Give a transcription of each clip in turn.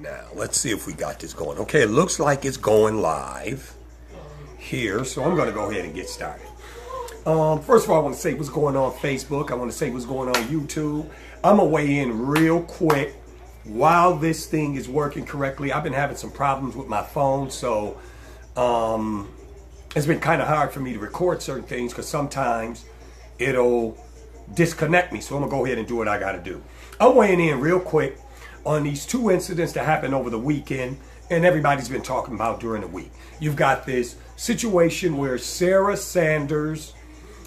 now. Let's see if we got this going. Okay, it looks like it's going live here, so I'm going to go ahead and get started. First of all, I want to say what's going on Facebook. I want to say what's going on YouTube. I'm going to weigh in real quick while this thing is working correctly. I've been having some problems with my phone, so it's been kind of hard for me to record certain things because sometimes it'll disconnect me. So I'm going to go ahead and do what I got to do. I'm weighing in real quick on these two incidents that happened over the weekend and everybody's been talking about during the week. You've got this situation where Sarah Sanders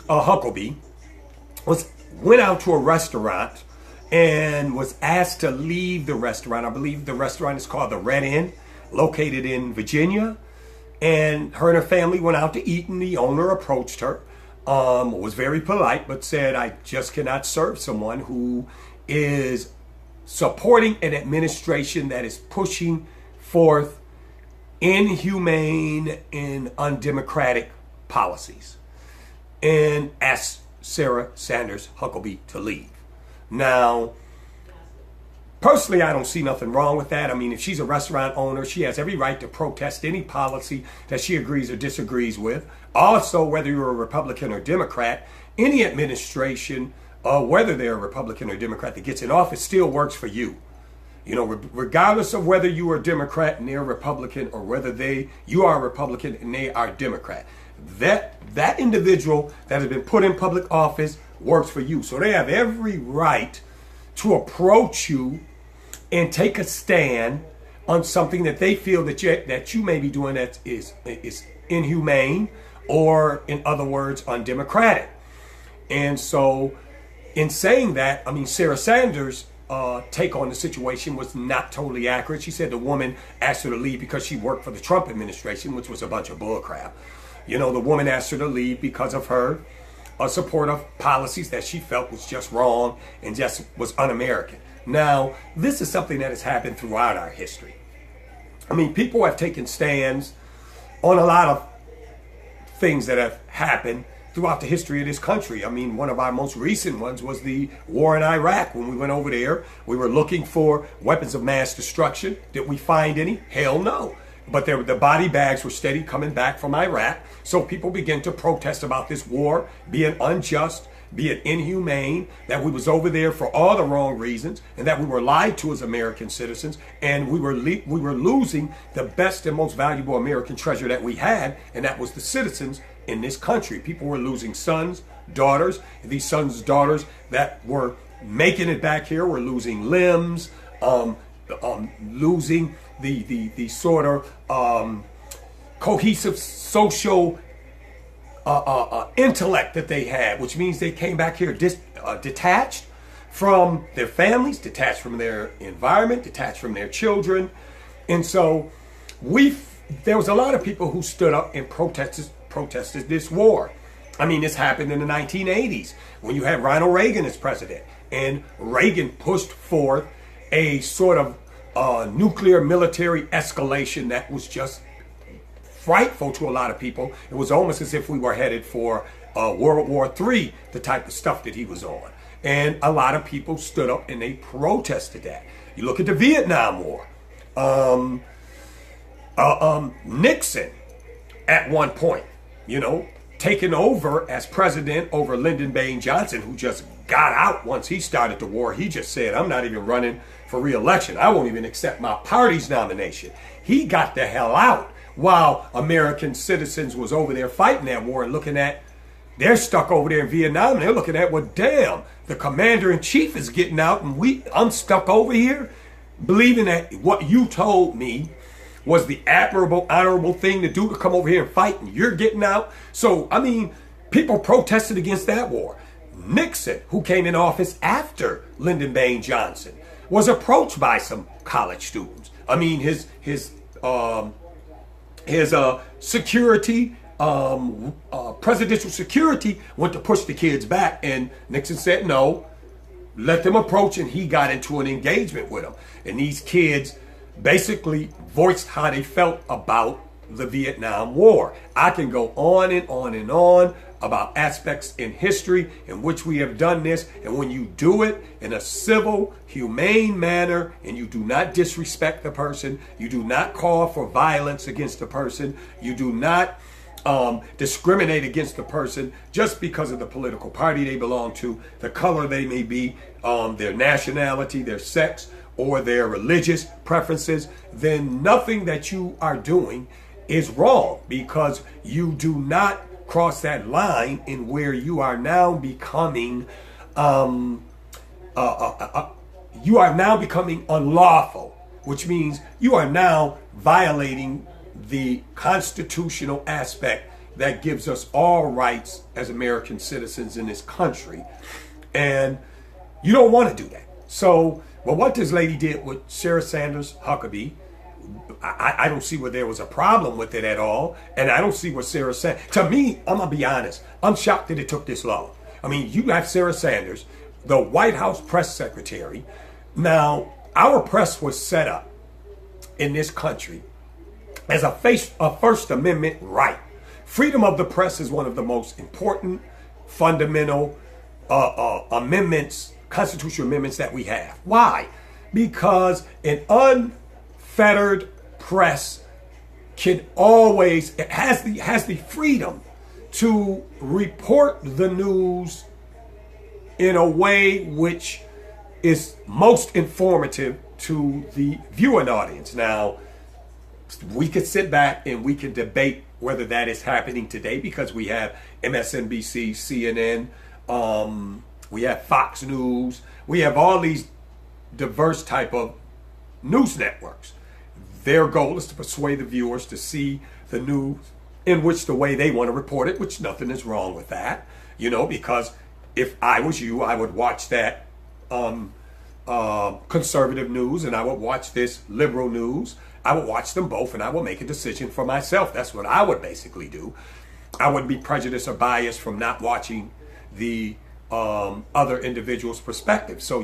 Huckabee went out to a restaurant and was asked to leave the restaurant. I believe the restaurant is called the Red Inn, located in Virginia. And her and her family went out to eat, and the owner approached her, was very polite, but said, I just cannot serve someone who is supporting an administration that is pushing forth inhumane and undemocratic policies, and asked Sarah Sanders Huckabee to leave. Now, personally, I don't see nothing wrong with that. I mean, if she's a restaurant owner, she has every right to protest any policy that she agrees or disagrees with. Also, whether you're a Republican or Democrat, any administration, whether they're a Republican or Democrat that gets in office, still works for you. You know, regardless of whether you are a Democrat and they're a Republican, or whether you are a Republican and they are a Democrat, that individual that has been put in public office works for you. So they have every right to approach you and take a stand on something that they feel that you may be doing that is inhumane, or in other words, undemocratic. And so in saying that, I mean, Sarah Sanders' take on the situation was not totally accurate. She said the woman asked her to leave because she worked for the Trump administration, which was a bunch of bullcrap. You know, the woman asked her to leave because of her support of policies that she felt was just wrong and just was un-American. Now, this is something that has happened throughout our history. I mean, people have taken stands on a lot of things that have happened throughout the history of this country. I mean, one of our most recent ones was the war in Iraq. When we went over there, we were looking for weapons of mass destruction. Did we find any? Hell no. But the body bags were steady coming back from Iraq. So people began to protest about this war being unjust, being inhumane, that we was over there for all the wrong reasons, and that we were lied to as American citizens, and we were losing the best and most valuable American treasure that we had, and that was the citizens in this country. People were losing sons, daughters, and these sons, daughters that were making it back here were losing limbs, losing the sort of cohesive social intellect that they had, which means they came back here detached from their families, detached from their environment, detached from their children. And so there was a lot of people who stood up and protested this war. I mean, this happened in the 1980s when you had Ronald Reagan as president, and Reagan pushed forth a sort of nuclear military escalation that was just frightful to a lot of people. It was almost as if we were headed for World War III, the type of stuff that he was on. And a lot of people stood up and they protested that. You look at the Vietnam War. Nixon, at one point, you know, taken over as president over Lyndon Baines Johnson, who just got out once he started the war. He just said, I'm not even running for re-election. I won't even accept my party's nomination. He got the hell out while American citizens was over there fighting that war and looking at, they're stuck over there in Vietnam, and they're looking at, well, damn, the commander-in-chief is getting out and I'm stuck over here, believing that what you told me was the admirable, honorable thing to do, to come over here and fight, and you're getting out. So, I mean, people protested against that war. Nixon, who came in office after Lyndon Baines Johnson, was approached by some college students. I mean, his security, presidential security went to push the kids back, and Nixon said no, let them approach, and he got into an engagement with them. And these kids basically voiced how they felt about the Vietnam War. I can go on and on and on about aspects in history in which we have done this. And when you do it in a civil, humane manner, and you do not disrespect the person, you do not call for violence against the person, you do not discriminate against the person just because of the political party they belong to, the color they may be, their nationality, their sex, or their religious preferences, then nothing that you are doing is wrong, because you do not cross that line in where you are now becoming unlawful, which means you are now violating the constitutional aspect that gives us all rights as American citizens in this country. And you don't want to do that. So, well, what this lady did with Sarah Sanders Huckabee, I don't see where there was a problem with it at all. And I don't see what Sarah said. To me, I'm going to be honest, I'm shocked that it took this long. I mean, you have Sarah Sanders, the White House press secretary. Now, our press was set up in this country as a First Amendment right. Freedom of the press is one of the most important fundamental amendments, constitutional amendments that we have. Why? Because an unfettered press has the freedom to report the news in a way which is most informative to the viewing audience. Now, we could sit back and we can debate whether that is happening today, because we have MSNBC, CNN, we have Fox News, we have all these diverse type of news networks. Their goal is to persuade the viewers to see the news in which the way they want to report it, which nothing is wrong with that, because if I was you, I would watch that conservative news and I would watch this liberal news. I would watch them both and I would make a decision for myself. That's what I would basically do. I wouldn't be prejudiced or biased from not watching the other individual's perspective. So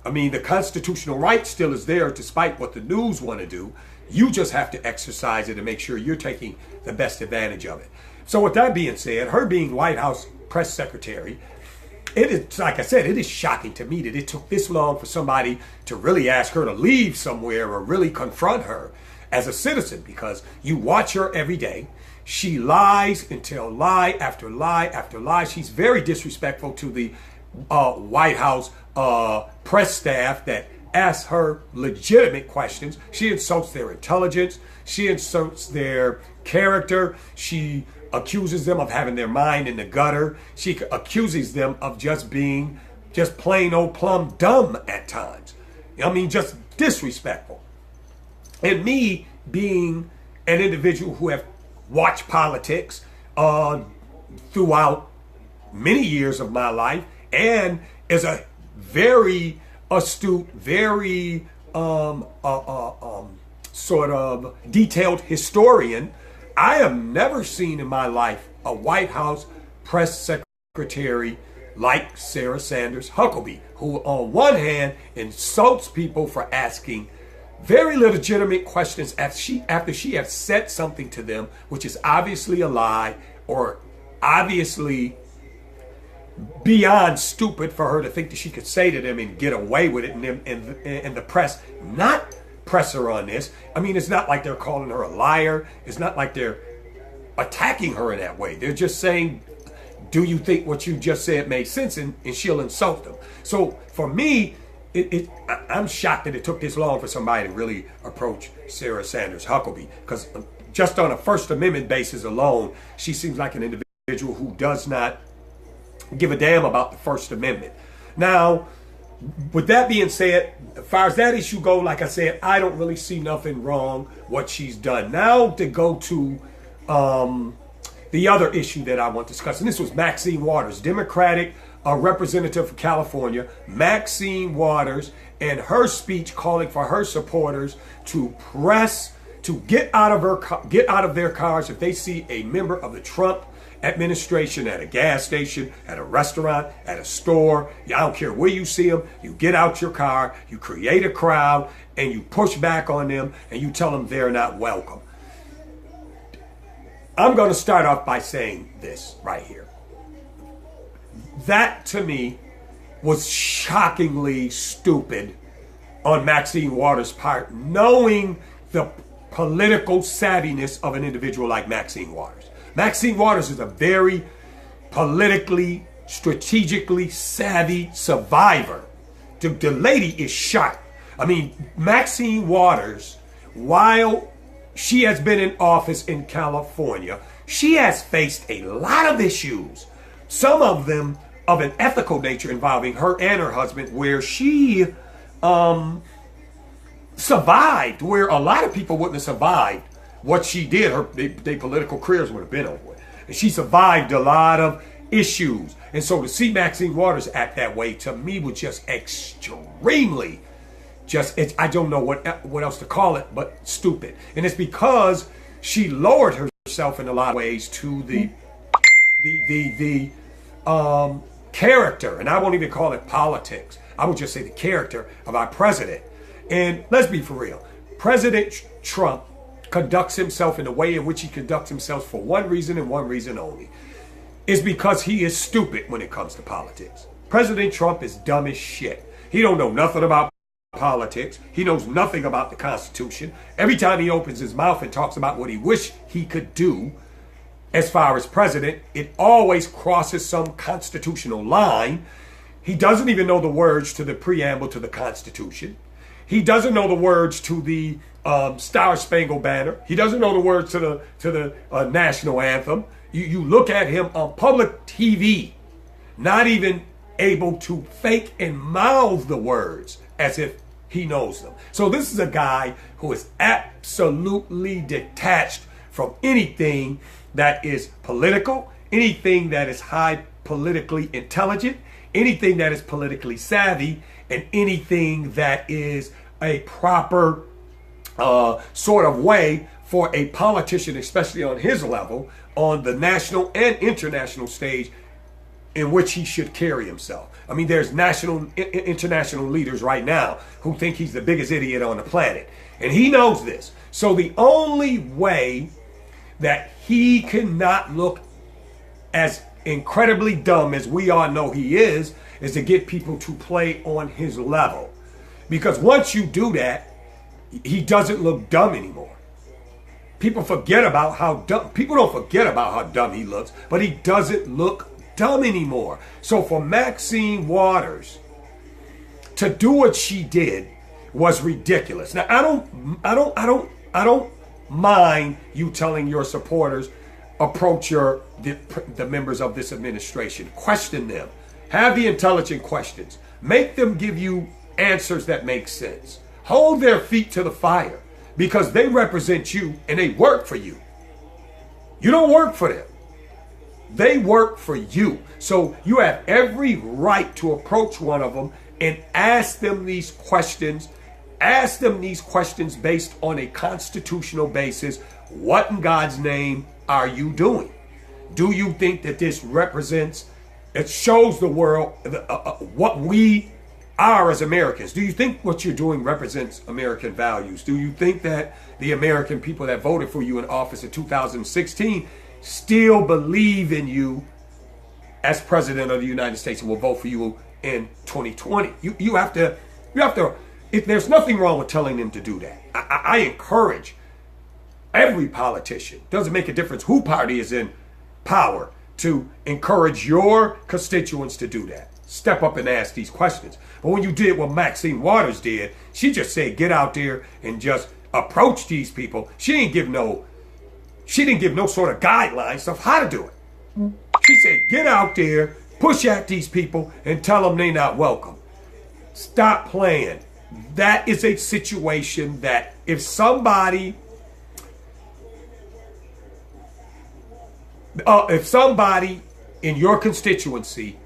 the constitutional right still is there despite what the news want to do. You just have to exercise it and make sure you're taking the best advantage of it. So with that being said, her being White House press secretary, it is, like I said, it is shocking to me that it took this long for somebody to really ask her to leave somewhere or really confront her as a citizen, because you watch her every day. She lies and tell lie after lie after lie. She's very disrespectful to the White House press staff that asks her legitimate questions. She insults their intelligence. She insults their character. She accuses them of having their mind in the gutter. She accuses them of just being just plain old plumb dumb at times. Just disrespectful. And me being an individual who have watched politics throughout many years of my life, and is a very astute, very sort of detailed historian, I have never seen in my life a White House press secretary like Sarah Sanders Huckabee, who on one hand insults people for asking very legitimate questions after she has said something to them which is obviously a lie or obviously beyond stupid for her to think that she could say to them and get away with it, and the press not press her on this. It's not like they're calling her a liar. It's not like they're attacking her in that way. They're just saying, do you think what you just said made sense? And she'll insult them. So for me, I'm shocked that it took this long for somebody to really approach Sarah Sanders Huckabee, because just on a First Amendment basis alone, she seems like an individual who does not give a damn about the First Amendment. Now, with that being said, as far as that issue go, like I said, I don't really see nothing wrong what she's done. Now to go to the other issue that I want to discuss, and this was Maxine Waters, Democratic representative for California, Maxine Waters, and her speech calling for her supporters to get out of their cars if they see a member of the Trump administration at a gas station, at a restaurant, at a store. I don't care where you see them. You get out your car, you create a crowd, and you push back on them, and you tell them they're not welcome. I'm going to start off by saying this right here. That, to me, was shockingly stupid on Maxine Waters' part, knowing the political savviness of an individual like Maxine Waters. Maxine Waters is a very politically, strategically savvy survivor. The lady is sharp. I mean, Maxine Waters, while she has been in office in California, she has faced a lot of issues, some of them of an ethical nature involving her and her husband, where she survived, where a lot of people wouldn't have survived what she did. Their political careers would have been over with. And she survived a lot of issues. And so to see Maxine Waters act that way, to me, was just extremely, I don't know what else to call it, but stupid. And it's because she lowered herself in a lot of ways to the character, and I won't even call it politics. I would just say the character of our president. And let's be for real. President Trump conducts himself in the way in which he conducts himself for one reason and one reason only. It's because he is stupid when it comes to politics. President Trump is dumb as shit. He don't know nothing about politics. He knows nothing about the Constitution. Every time he opens his mouth and talks about what he wish he could do as far as president, it always crosses some constitutional line. He doesn't even know the words to the preamble to the Constitution. He doesn't know the words to the Star Spangled Banner. He doesn't know the words to the national anthem. You look at him on public TV, not even able to fake and mouth the words as if he knows them. So this is a guy who is absolutely detached from anything that is political, anything that is high politically intelligent, anything that is politically savvy, and anything that is a proper sort of way for a politician, especially on his level, on the national and international stage, in which he should carry himself. I mean, there's national, international leaders right now who think he's the biggest idiot on the planet. And he knows this. So the only way that he cannot look as incredibly dumb as we all know he is to get people to play on his level. Because once you do that, he doesn't look dumb anymore. People forget about how dumb, people don't forget about how dumb he looks, but he doesn't look dumb anymore. So for Maxine Waters to do what she did was ridiculous. Now I don't mind you telling your supporters, approach the members of this administration, question them, have the intelligent questions, make them give you answers that make sense, hold their feet to the fire, because they represent you and they work for you. You don't work for them. They work for you. So you have every right to approach one of them and ask them these questions. Ask them these questions based on a constitutional basis. What in God's name are you doing? Do you think that this represents, it shows the world what we are as Americans? Do you think what you're doing represents American values? Do you think that the American people that voted for you in office in 2016 still believe in you as president of the United States and will vote for you in 2020? You have to, there's nothing wrong with telling them to do that. I encourage every politician, doesn't make a difference who party is in power, to encourage your constituents to do that. Step up and ask these questions. But when you did what Maxine Waters did, she just said, get out there and just approach these people. She didn't give no sort of guidelines of how to do it. She said, get out there, push at these people, and tell them they're not welcome. Stop playing. That is a situation that if somebody in your constituency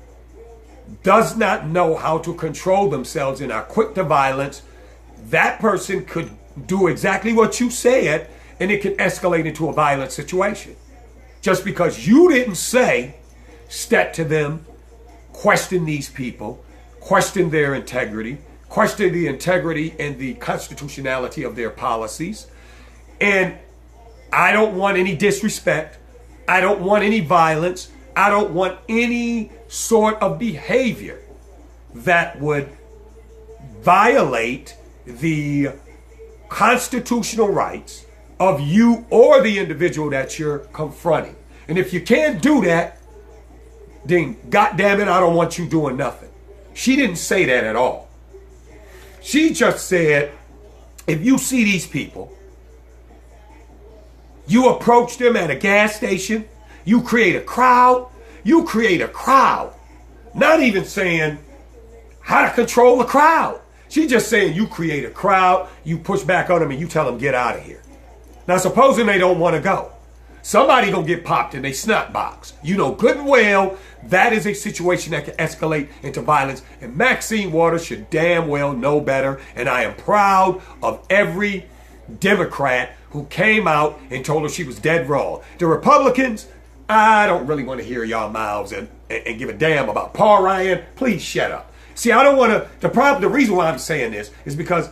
does not know how to control themselves and are quick to violence, that person could do exactly what you said, and it can escalate into a violent situation. Just because you didn't say, step to them, question these people, question their integrity, question the integrity and the constitutionality of their policies. And I don't want any disrespect, I don't want any violence. I don't want any sort of behavior that would violate the constitutional rights of you or the individual that you're confronting. And if you can't do that, then goddamn it, I don't want you doing nothing. She didn't say that at all. She just said, if you see these people, you approach them at a gas station, you create a crowd. Not even saying how to control the crowd. She's just saying you create a crowd, you push back on them, and you tell them get out of here. Now, supposing they don't want to go. Somebody gonna get popped in their snot box. You know good and well that is a situation that can escalate into violence. And Maxine Waters should damn well know better. And I am proud of every Democrat who came out and told her she was dead wrong. The Republicans, I don't really want to hear y'all mouths and give a damn about Paul Ryan. Please shut up. See, I don't want to, the reason why I'm saying this is because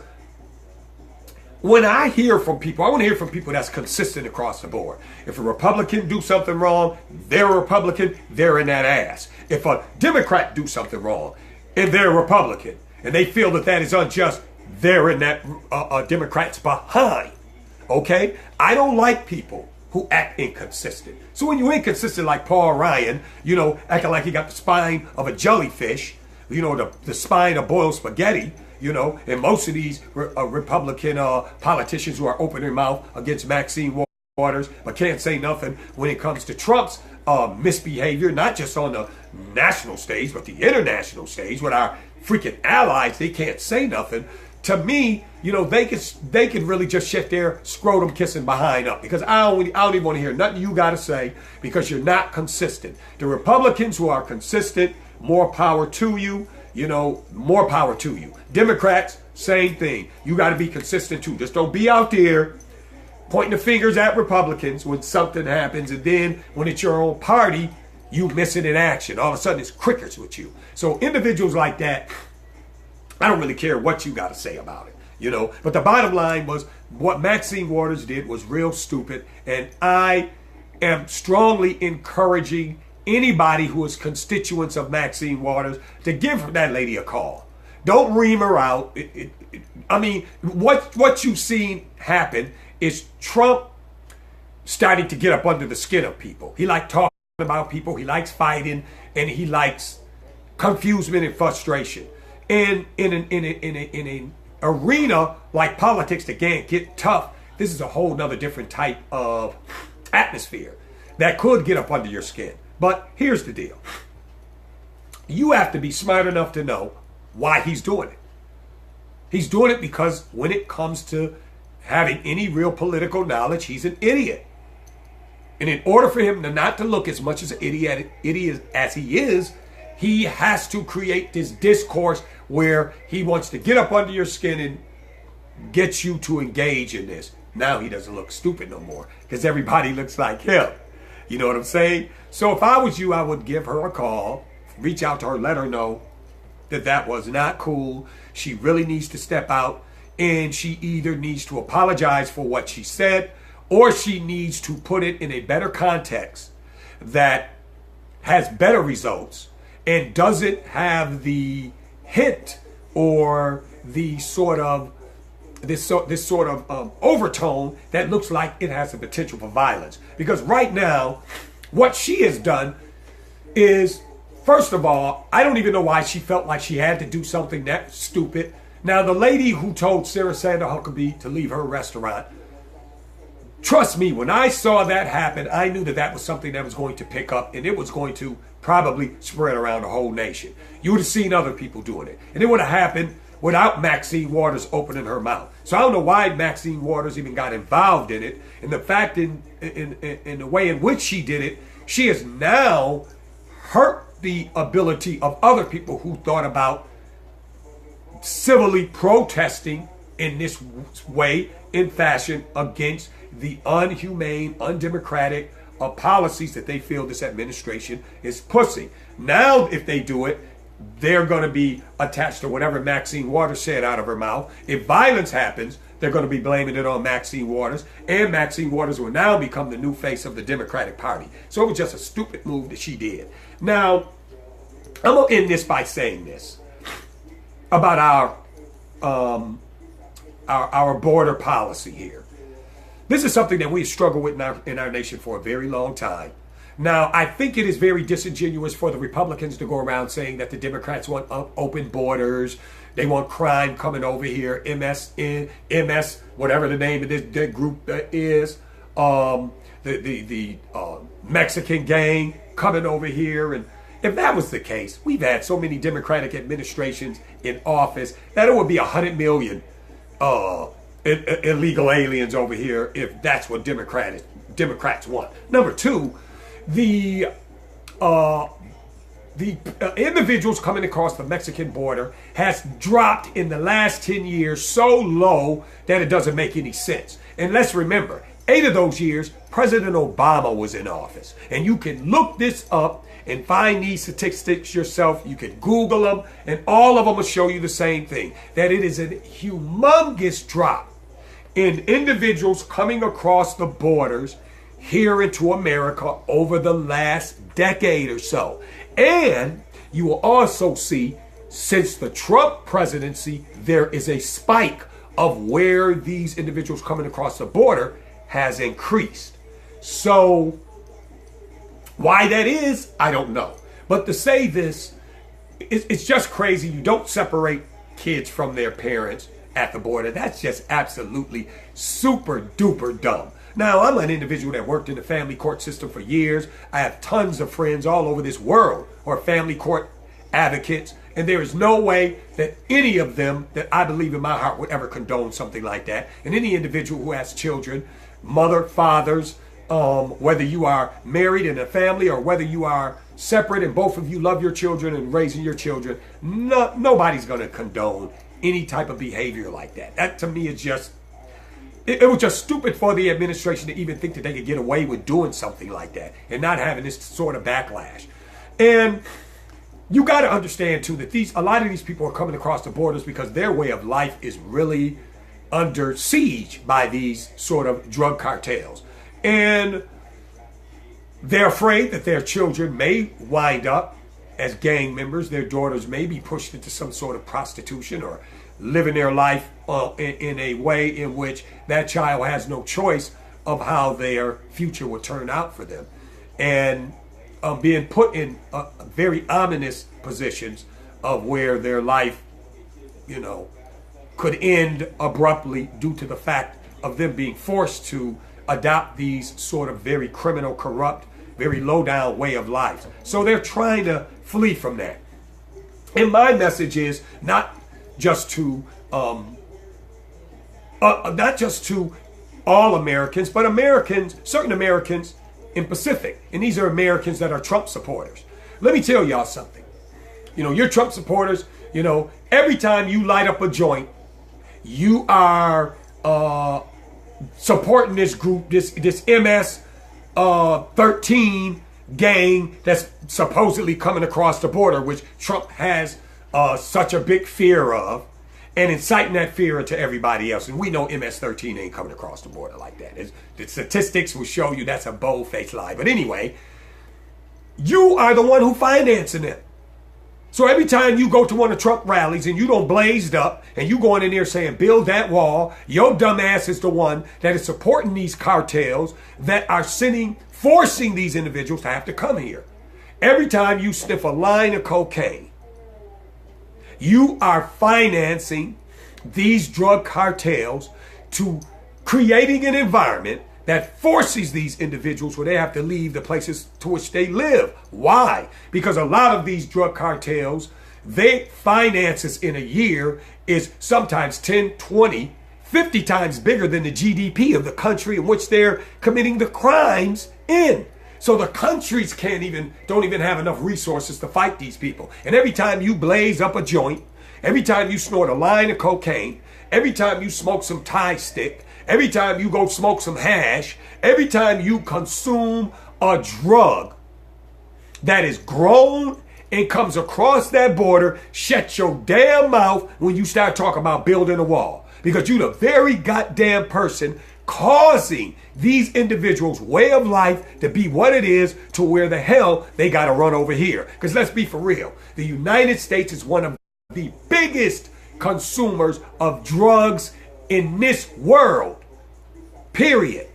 when I hear from people, I want to hear from people that's consistent across the board. If a Republican do something wrong, they're a Republican, they're in that ass. If a Democrat do something wrong and they're a Republican and they feel that that is unjust, they're in that Democrat's behind. Okay? I don't like people who act inconsistent. So when you're inconsistent like Paul Ryan, you know, acting like he got the spine of a jellyfish, you know, the spine of boiled spaghetti, you know, and most of these Republican politicians who are opening their mouth against Maxine Waters but can't say nothing when it comes to Trump's misbehavior, not just on the national stage, but the international stage with our freaking allies. They can't say nothing. To me, you know, they can really just shut their scrotum kissing behind up, because I don't even want to hear nothing you got to say, because you're not consistent. The Republicans who are consistent, more power to you. You know, more power to you. Democrats, same thing. You got to be consistent too. Just don't be out there pointing the fingers at Republicans when something happens, and then when it's your own party, you miss it in action. All of a sudden, it's crickets with you. So individuals like that, I don't really care what you got to say about it, you know. But the bottom line was what Maxine Waters did was real stupid, and I am strongly encouraging anybody who is constituents of Maxine Waters to give that lady a call. Don't ream her out. I mean, what you've seen happen is Trump starting to get up under the skin of people. He likes talking about people. He likes fighting, and he likes confusement and frustration. And in an arena like politics that can't get tough, this is a whole nother different type of atmosphere that could get up under your skin. But here's the deal. You have to be smart enough to know why he's doing it. He's doing it because when it comes to having any real political knowledge, he's an idiot. And in order for him not to look as much as an idiot as he is, he has to create this discourse where he wants to get up under your skin and get you to engage in this. Now he doesn't look stupid no more because everybody looks like him. You know what I'm saying? So if I was you, I would give her a call, reach out to her, let her know that that was not cool. She really needs to step out, and she either needs to apologize for what she said, or she needs to put it in a better context that has better results and doesn't have the hint or the sort of this sort of overtone that looks like it has the potential for violence. Because right now, what she has done is, first of all, I don't even know why she felt like she had to do something that stupid. Now, the lady who told Sarah Sanders Huckabee to leave her restaurant, trust me, when I saw that happen, I knew that that was something that was going to pick up, and it was going to probably spread around the whole nation. You would have seen other people doing it. And it would have happened without Maxine Waters opening her mouth. So I don't know why Maxine Waters even got involved in it. And the fact in the way in which she did it, she has now hurt the ability of other people who thought about civilly protesting in this way, in fashion, against the unhumane, undemocratic policies that they feel this administration is pushing. Now, if they do it, they're going to be attached to whatever Maxine Waters said out of her mouth. If violence happens, they're going to be blaming it on Maxine Waters. And Maxine Waters will now become the new face of the Democratic Party. So it was just a stupid move that she did. Now, I'm going to end this by saying this about our border policy here. This is something that we've struggled with in our nation for a very long time. Now, I think it is very disingenuous for the Republicans to go around saying that the Democrats want open borders. They want crime coming over here, MS, whatever the name of this group is, the Mexican gang coming over here. And if that was the case, we've had so many Democratic administrations in office that it would be 100 million illegal aliens over here if that's what Democrats want. Number two, the individuals coming across the Mexican border has dropped in the last 10 years so low that it doesn't make any sense. And let's remember, 8 of those years, President Obama was in office. And you can look this up and find these statistics yourself. You can Google them, and all of them will show you the same thing, that it is a humongous drop in individuals coming across the borders here into America over the last decade or so. And you will also see, since the Trump presidency, there is a spike of where these individuals coming across the border has increased. So why that is, I don't know. But to say this, it's just crazy. You don't separate kids from their parents at the border. That's just absolutely super duper dumb. Now, I'm an individual that worked in the family court system for years. I have tons of friends all over this world who are family court advocates, and there is no way that any of them that I believe in my heart would ever condone something like that. And any individual who has children, mother, fathers, whether you are married in a family or whether you are separate and both of you love your children and raising your children, nobody's going to condone any type of behavior like that. That to me is just, it was just stupid for the administration to even think that they could get away with doing something like that and not having this sort of backlash. And you got to understand too that a lot of these people are coming across the borders because their way of life is really under siege by these sort of drug cartels. And they're afraid that their children may wind up as gang members. Their daughters may be pushed into some sort of prostitution or living their life in a way in which that child has no choice of how their future will turn out for them. And being put in very ominous positions of where their life, could end abruptly due to the fact of them being forced to adopt these sort of very criminal, corrupt, very low-down way of life. So they're trying to flee from that. And my message is not just to all Americans, but certain Americans in Pacific. And these are Americans that are Trump supporters. Let me tell y'all something. You're Trump supporters. Every time you light up a joint, you are supporting this group, this MS 13 gang that's supposedly coming across the border, which Trump has such a big fear of, and inciting that fear into everybody else. And we know MS-13 ain't coming across the border like that. The statistics will show you that's a bold-faced lie. But anyway, you are the one who financing it. So every time you go to one of Trump rallies and you don't blazed up and you going in there saying, build that wall, your dumb ass is the one that is supporting these cartels that are forcing these individuals to have to come here. Every time you sniff a line of cocaine, you are financing these drug cartels to creating an environment that forces these individuals where they have to leave the places to which they live. Why? Because a lot of these drug cartels, their finances in a year is sometimes 10, 20, 50 times bigger than the GDP of the country in which they're committing the crimes in. So the countries don't even have enough resources to fight these people. And every time you blaze up a joint, every time you snort a line of cocaine, every time you smoke some Thai stick, every time you go smoke some hash, every time you consume a drug that is grown and comes across that border, shut your damn mouth when you start talking about building a wall. because you're the very goddamn person causing these individuals' way of life to be what it is, to where the hell they got to run over here. Because let's be for real, the United States is one of the biggest consumers of drugs in this world, period.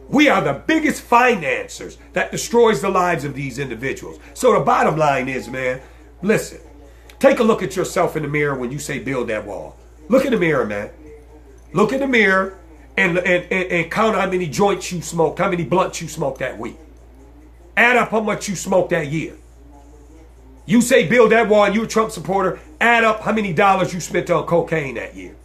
We are the biggest financiers that destroys the lives of these individuals. So the bottom line is, man, listen, take a look at yourself in the mirror when you say build that wall. Look in the mirror, man. Look in the mirror and count how many joints you smoked, how many blunts you smoked that week. Add up how much you smoked that year. You say build that wall and you're a Trump supporter, add up how many dollars you spent on cocaine that year.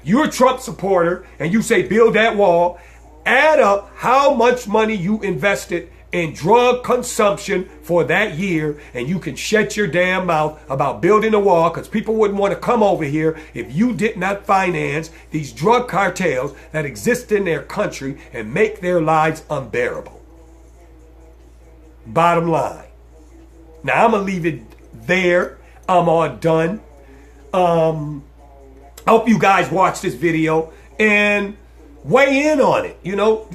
You're a Trump supporter and you say build that wall, add up how much money you invested in drug consumption for that year, and you can shut your damn mouth about building a wall, because people wouldn't want to come over here if you did not finance these drug cartels that exist in their country and make their lives unbearable. Bottom line. Now I'm going to leave it there. I'm all done. I hope you guys watch this video and weigh in on it. You know,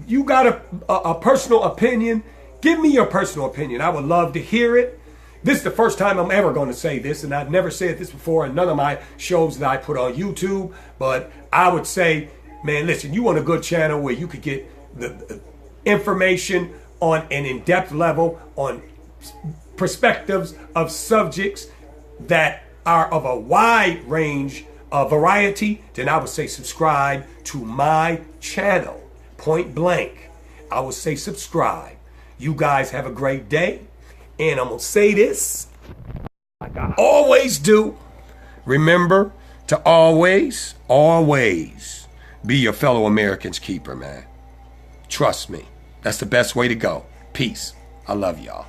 you got a personal opinion. Give me your personal opinion. I would love to hear it. This is the first time I'm ever going to say this, and I've never said this before in none of my shows that I put on YouTube. But I would say, man, listen, you want a good channel where you could get the information on an in-depth level on perspectives of subjects that are of a wide range of variety, then I would say subscribe to my channel. Point blank. I would say subscribe. You guys have a great day. And I'm going to say this, like I always do. Remember to always, always be your fellow Americans' keeper, man. Trust me. That's the best way to go. Peace. I love y'all.